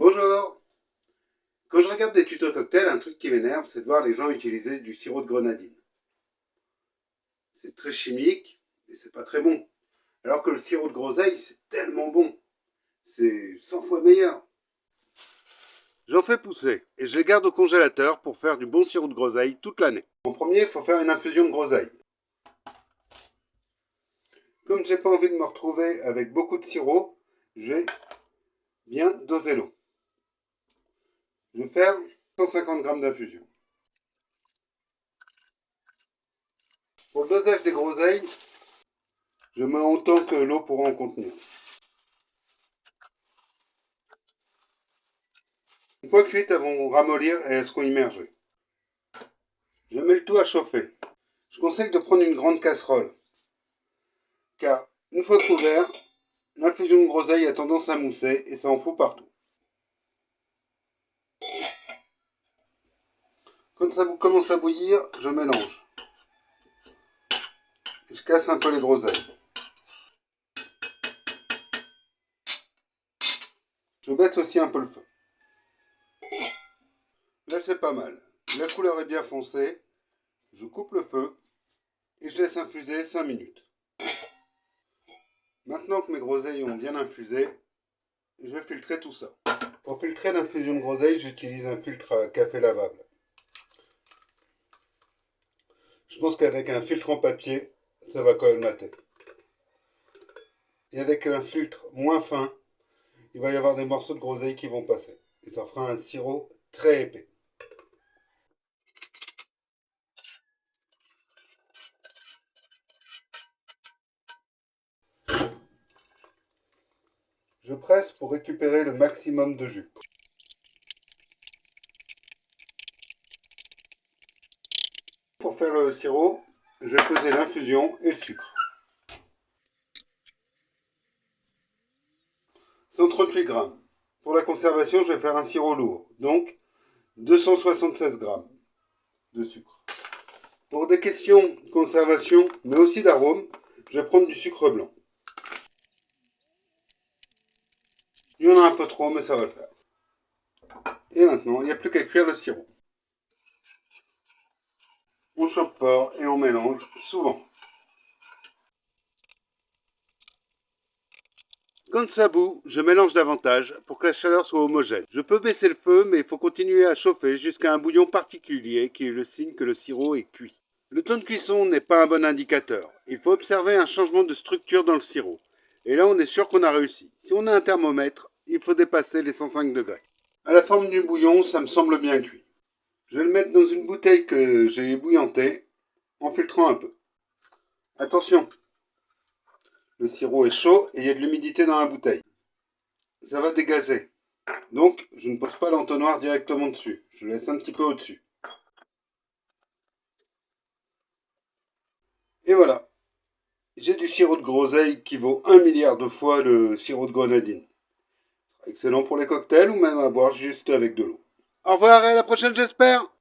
Bonjour. Quand je regarde des tutos cocktails, un truc qui m'énerve, c'est de voir les gens utiliser du sirop de grenadine. C'est très chimique et c'est pas très bon. Alors que le sirop de groseille, c'est tellement bon. C'est 100 fois meilleur. J'en fais pousser et je les garde au congélateur pour faire du bon sirop de groseille toute l'année. En premier, il faut faire une infusion de groseille. Comme j'ai pas envie de me retrouver avec beaucoup de sirop, je vais bien doser l'eau. Je vais faire 150 g d'infusion. Pour le dosage des groseilles, je mets autant que l'eau pourra en contenir. Une fois cuites, elles vont ramollir et elles seront immergées. Je mets le tout à chauffer. Je conseille de prendre une grande casserole, car une fois couvert, l'infusion de groseille a tendance à mousser et ça en fout partout. Quand ça commence à bouillir, je mélange. Et je casse un peu les groseilles. Je baisse aussi un peu le feu. Là c'est pas mal. La couleur est bien foncée. Je coupe le feu et je laisse infuser 5 minutes. Maintenant que mes groseilles ont bien infusé, je vais filtrer tout ça. Pour filtrer l'infusion de groseille, j'utilise un filtre à café lavable. Je pense qu'avec un filtre en papier, ça va colmater. Et avec un filtre moins fin, il va y avoir des morceaux de groseille qui vont passer. Et ça fera un sirop très épais. Je presse pour récupérer le maximum de jus. Pour faire le sirop, je vais peser l'infusion et le sucre. 138 g. Pour la conservation, je vais faire un sirop lourd, donc 276 g de sucre. Pour des questions de conservation, mais aussi d'arôme, je vais prendre du sucre blanc. Il y en a un peu trop, mais ça va le faire. Et maintenant, il n'y a plus qu'à cuire le sirop. On chauffe fort et on mélange souvent. Quand ça bout, je mélange davantage pour que la chaleur soit homogène. Je peux baisser le feu, mais il faut continuer à chauffer jusqu'à un bouillon particulier qui est le signe que le sirop est cuit. Le temps de cuisson n'est pas un bon indicateur. Il faut observer un changement de structure dans le sirop. Et là, on est sûr qu'on a réussi. Si on a un thermomètre, il faut dépasser les 105 degrés. À la forme du bouillon, ça me semble bien cuit. Je vais le mettre dans une bouteille que j'ai ébouillantée en filtrant un peu. Attention, le sirop est chaud et il y a de l'humidité dans la bouteille. Ça va dégazer. Donc, je ne pose pas l'entonnoir directement dessus. Je laisse un petit peu au-dessus. Et voilà. J'ai du sirop de groseille qui vaut 1 milliard de fois le sirop de grenadine. Excellent pour les cocktails ou même à boire juste avec de l'eau. Au revoir et à la prochaine j'espère!